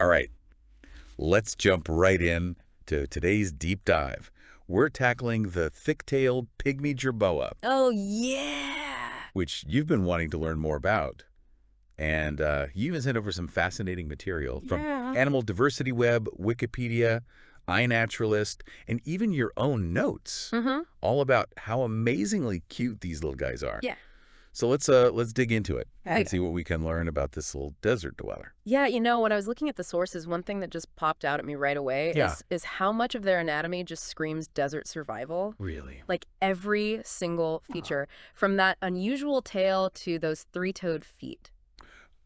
All right, let's jump right in to today's deep dive. We're tackling the thick-tailed pygmy jerboa, Oh, yeah. which you've been wanting to learn more about. And you even sent over some fascinating material from Yeah. Animal Diversity Web, Wikipedia, iNaturalist, and even your own notes, Mm-hmm. all about how amazingly cute these little guys are. Yeah. So let's dig into it and Okay. see what we can learn about this little desert dweller. Yeah, when I was looking at the sources, one thing that just popped out at me right away Yeah. is how much of their anatomy just screams desert survival. Really? Like every single feature, from that unusual tail to those three-toed feet.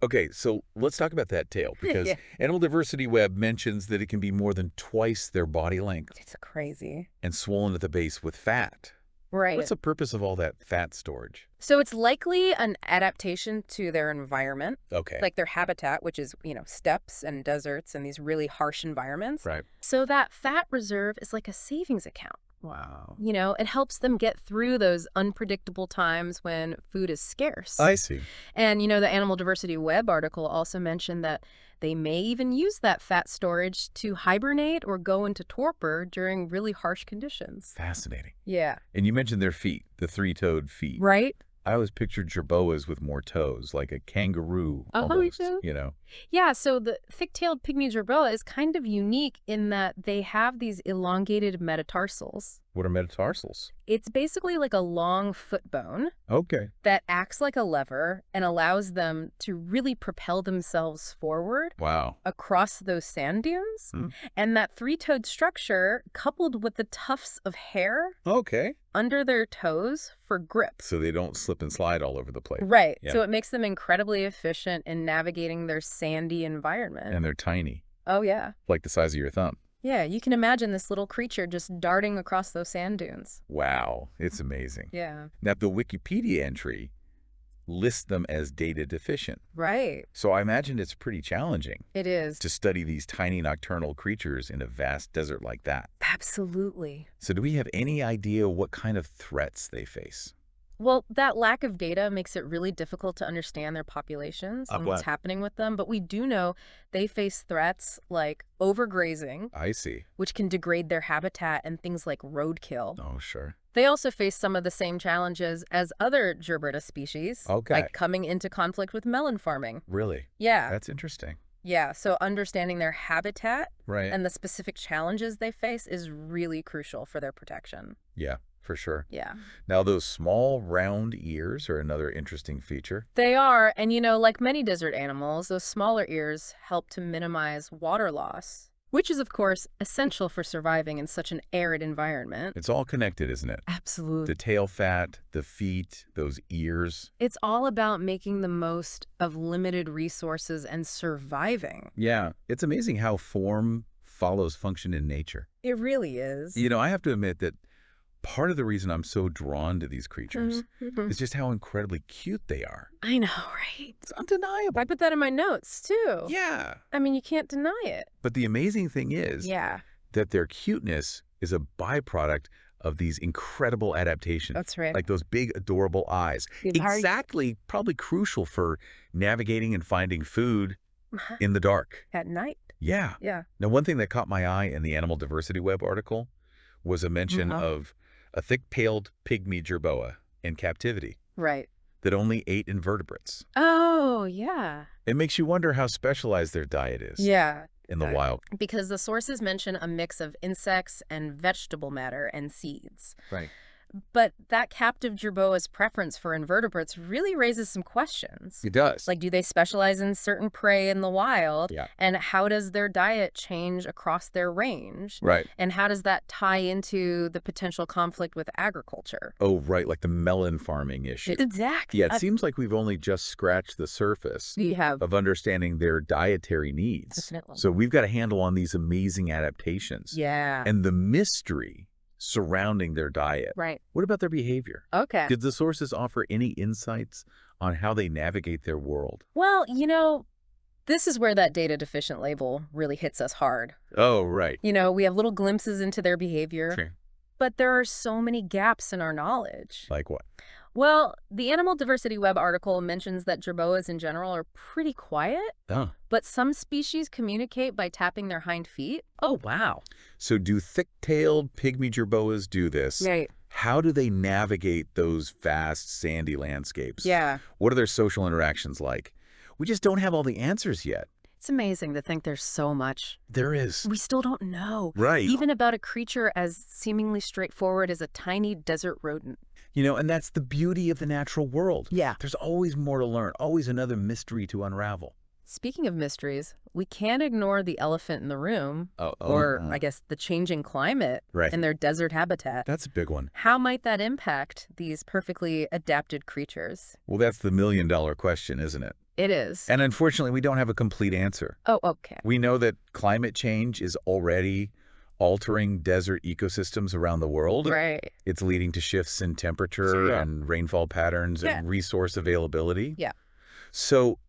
Okay, so let's talk about that tail, because Yeah. Animal Diversity Web mentions that it can be more than twice their body length It's crazy. and swollen at the base with fat. Right. What's the purpose of all that fat storage? So it's likely an adaptation to their environment, Okay. like their habitat, which is, steppes and deserts and these really harsh environments. Right. So that fat reserve is like a savings account. Wow. It helps them get through those unpredictable times when food is scarce. I see. And, the Animal Diversity Web article also mentioned that they may even use that fat storage to hibernate or go into torpor during really harsh conditions. Fascinating. Yeah. And you mentioned their feet, the three-toed feet. Right? I always pictured jerboas with more toes, like a kangaroo Oh, almost, yeah. Yeah, so the thick-tailed pygmy jerboa is kind of unique in that they have these elongated metatarsals. What are metatarsals? It's basically like a long foot bone Okay. that acts like a lever and allows them to really propel themselves forward Wow. across those sand dunes. Hmm. And that three-toed structure, coupled with the tufts of hair Okay. under their toes for grip. So they don't slip and slide all over the place. Right. Yeah. So it makes them incredibly efficient in navigating their sandy environment. And they're tiny, Oh, yeah. like the size of your thumb. Yeah, you can imagine this little creature just darting across those sand dunes. Wow. It's amazing. Yeah. Now, the Wikipedia entry lists them as data deficient. Right. So I imagine it's pretty challenging It is. to study these tiny nocturnal creatures in a vast desert like that. Absolutely. So do we have any idea what kind of threats they face? Well, that lack of data makes it really difficult to understand their populations and what's What? happening with them. But we do know they face threats like overgrazing, I see. which can degrade their habitat, and things like roadkill. Oh, sure. They also face some of the same challenges as other Gerberta species, Okay. like coming into conflict with melon farming. Really? Yeah. That's interesting. Yeah. So understanding their habitat Right. and the specific challenges they face is really crucial for their protection. Yeah, for sure. Yeah. Now, those small, round ears are another interesting feature. They are, and like many desert animals, those smaller ears help to minimize water loss, which is, of course, essential for surviving in such an arid environment. It's all connected, isn't it? Absolutely. The tail fat, the feet, those ears. It's all about making the most of limited resources and surviving. Yeah, it's amazing how form follows function in nature. It really is. I have to admit that part of the reason I'm so drawn to these creatures Mhm. is just how incredibly cute they are. I know, right? It's undeniable. I put that in my notes, too. Yeah. I mean, you can't deny it. But the amazing thing is Yeah, that their cuteness is a byproduct of these incredible adaptations. that's right. Like those big, adorable eyes. Exactly, probably crucial for navigating and finding food in the dark. At night. Yeah. Yeah. Now, one thing that caught my eye in the Animal Diversity Web article was a mention of a thick-tailed pygmy jerboa in captivity Right. that only ate invertebrates. Oh, yeah. It makes you wonder how specialized their diet is Yeah. in the wild. Because the sources mention a mix of insects and vegetable matter and seeds. Right. But that captive jerboa's preference for invertebrates really raises some questions. It does. Like, do they specialize in certain prey in the wild? Yeah. And how does their diet change across their range? Right. And how does that tie into the potential conflict with agriculture? Oh, right, like the melon farming issue. Exactly. Yeah, it seems like we've only just scratched the surface You have. of understanding their dietary needs. Definitely. So we've got a handle on these amazing adaptations. Yeah. And the mystery surrounding their diet. Right. What about their behavior? Okay. Did the sources offer any insights on how they navigate their world? Well, this is where that data deficient label really hits us hard. Oh, right. We have little glimpses into their behavior, Sure. but there are so many gaps in our knowledge. Like what? Well, the Animal Diversity Web article mentions that jerboas in general are pretty quiet, Oh. but some species communicate by tapping their hind feet. Oh, wow. So do thick-tailed pygmy jerboas do this? Right. How do they navigate those vast, sandy landscapes? Yeah. What are their social interactions like? We just don't have all the answers yet. It's amazing to think there's so much There is. we still don't know. Right. Even about a creature as seemingly straightforward as a tiny desert rodent. And that's the beauty of the natural world. Yeah. There's always more to learn, always another mystery to unravel. Speaking of mysteries, we can't ignore the elephant in the room, Oh, or I guess the changing climate right. in their desert habitat. That's a big one. How might that impact these perfectly adapted creatures? Well, that's the million-dollar question, isn't it? It is. And unfortunately, we don't have a complete answer. Oh, okay. We know that climate change is already altering desert ecosystems around the world. Right. It's leading to shifts in temperature and rainfall patterns and resource availability. Yeah. So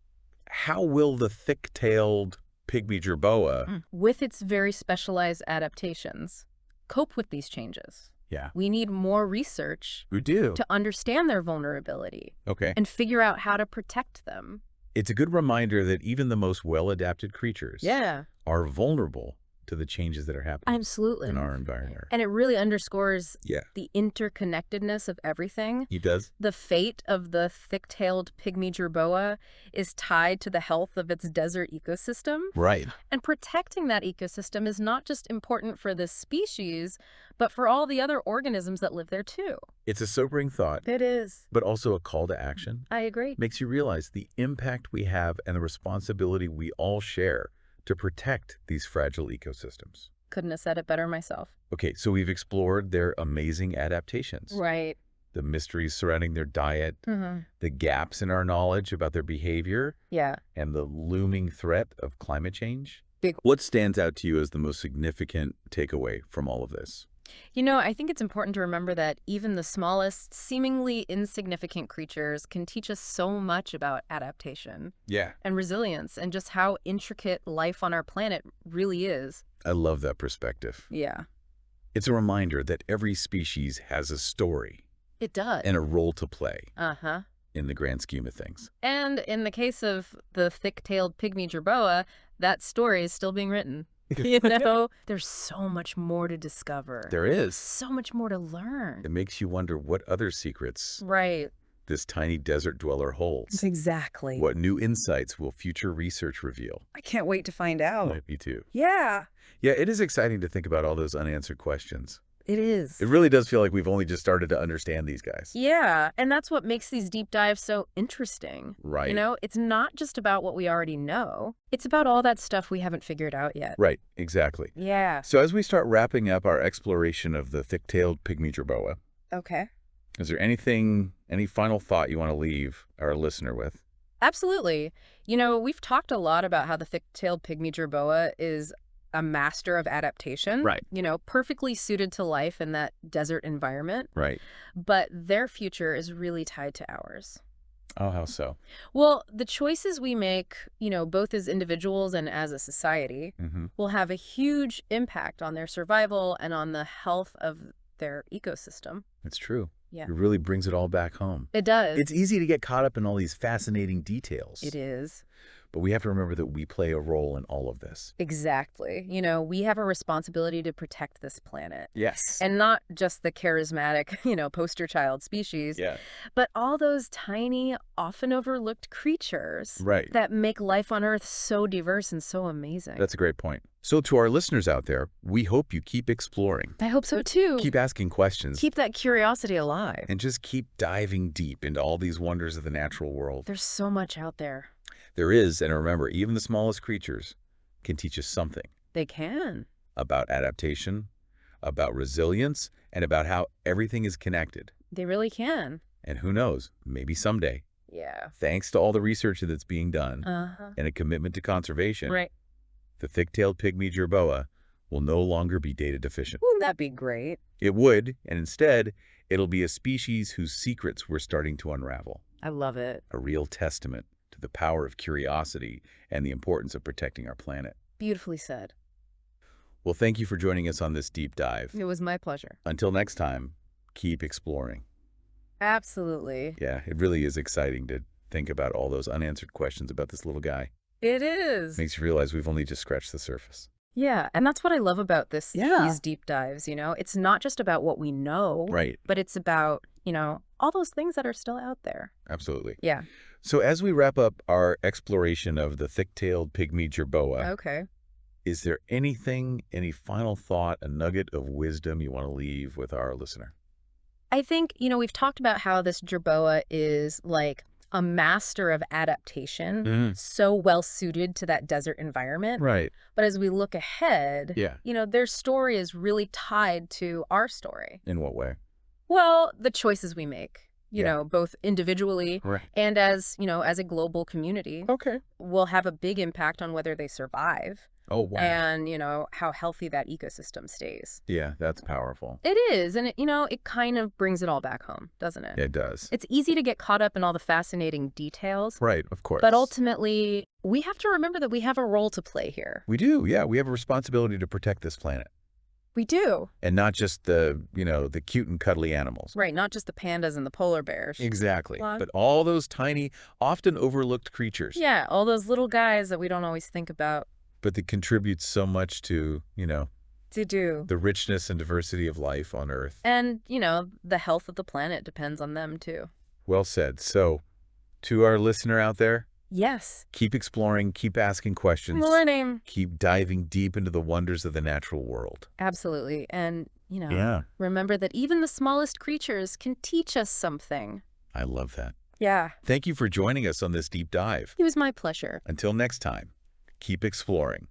how will the thick-tailed pygmy jerboa with its very specialized adaptations, cope with these changes? Yeah. We need more research We do. to understand their vulnerability Okay. and figure out how to protect them. It's a good reminder that even the most well-adapted creatures Yeah. are vulnerable to the changes that are happening Absolutely. in our environment. And it really underscores Yeah. the interconnectedness of everything. It does? The fate of the thick-tailed pygmy jerboa is tied to the health of its desert ecosystem. Right. And protecting that ecosystem is not just important for this species, but for all the other organisms that live there too. It's a sobering thought, It is. but also a call to action. I agree. Makes you realize the impact we have and the responsibility we all share to protect these fragile ecosystems. Couldn't have said it better myself. Okay, so we've explored their amazing adaptations, Right. the mysteries surrounding their diet, Mm-hmm. the gaps in our knowledge about their behavior, Yeah. and the looming threat of climate change. Big. What stands out to you as the most significant takeaway from all of this? I think it's important to remember that even the smallest, seemingly insignificant creatures can teach us so much about adaptation Yeah. and resilience and just how intricate life on our planet really is. I love that perspective. Yeah. It's a reminder that every species has a story It does. and a role to play Uh-huh. in the grand scheme of things. And in the case of the thick-tailed pygmy jerboa, that story is still being written. There's so much more to discover. There is. So much more to learn. It makes you wonder what other secrets Right. this tiny desert dweller holds. Exactly. What new insights will future research reveal? I can't wait to find out. Me too. Yeah, Yeah, it is exciting to think about all those unanswered questions. it is. It really does feel like we've only just started to understand these guys. Yeah, and that's what makes these deep dives so interesting. Right. It's not just about what we already know. It's about all that stuff we haven't figured out yet. Right, exactly. Yeah. So as we start wrapping up our exploration of the thick-tailed pygmy jerboa, Okay. is there any final thought you want to leave our listener with? Absolutely. We've talked a lot about how the thick-tailed pygmy jerboa is a master of adaptation. Right. Perfectly suited to life in that desert environment. Right. But their future is really tied to ours. Oh, how so? Well, the choices we make, both as individuals and as a society, Mm-hmm. will have a huge impact on their survival and on the health of their ecosystem. It's true. Yeah. It really brings it all back home. It does. It's easy to get caught up in all these fascinating details. It is. But we have to remember that we play a role in all of this. Exactly. We have a responsibility to protect this planet. Yes. And not just the charismatic, poster child species, Yeah. but all those tiny, often overlooked creatures Right. that make life on Earth so diverse and so amazing. That's a great point. So to our listeners out there, we hope you keep exploring. I hope so too. Keep asking questions. Keep that curiosity alive. And just keep diving deep into all these wonders of the natural world. There's so much out there. There is, and remember, even the smallest creatures can teach us something They can. about adaptation, about resilience, and about how everything is connected. They really can. And who knows, maybe someday, Yeah. thanks to all the research that's being done Uh-huh. and a commitment to conservation, Right. the thick-tailed pygmy jerboa will no longer be data deficient. Wouldn't that be great? It would, and instead, it'll be a species whose secrets we're starting to unravel. I love it. A real testament to the power of curiosity and the importance of protecting our planet. Beautifully said. Well, thank you for joining us on this deep dive. It was my pleasure. Until next time, keep exploring. Absolutely. Yeah, it really is exciting to think about all those unanswered questions about this little guy. It is. Makes you realize we've only just scratched the surface. Yeah, and that's what I love about Yeah. these deep dives, you know? It's not just about what we know, Right. but it's about, all those things that are still out there. Absolutely. Yeah. So as we wrap up our exploration of the thick-tailed pygmy jerboa, Okay. is there anything, any final thought, a nugget of wisdom you want to leave with our listener? I think, we've talked about how this jerboa is like a master of adaptation, Mm. so well suited to that desert environment. Right. But as we look ahead, Yeah. their story is really tied to our story. In what way? Well, the choices we make, Yeah. both individually Right. and as a global community, Okay. will have a big impact on whether they survive Oh, wow. and, how healthy that ecosystem stays. Yeah, that's powerful. It is. And, it kind of brings it all back home, doesn't it? It does. It's easy to get caught up in all the fascinating details, Right, of course. but ultimately, we have to remember that we have a role to play here. We do, yeah. We have a responsibility to protect this planet. We do. And not just the cute and cuddly animals. Right, not just the pandas and the polar bears. Exactly. Well, But all those tiny, often overlooked creatures. yeah, all those little guys that we don't always think about. But that contribute so much to, To do. the richness and diversity of life on Earth. And, the health of the planet depends on them, too. Well said. So, to our listener out there, Yes. keep exploring, keep asking questions. Learning. Keep diving deep into the wonders of the natural world. Absolutely. And, Yeah. remember that even the smallest creatures can teach us something. I love that. Yeah. Thank you for joining us on this deep dive. It was my pleasure. Until next time, keep exploring.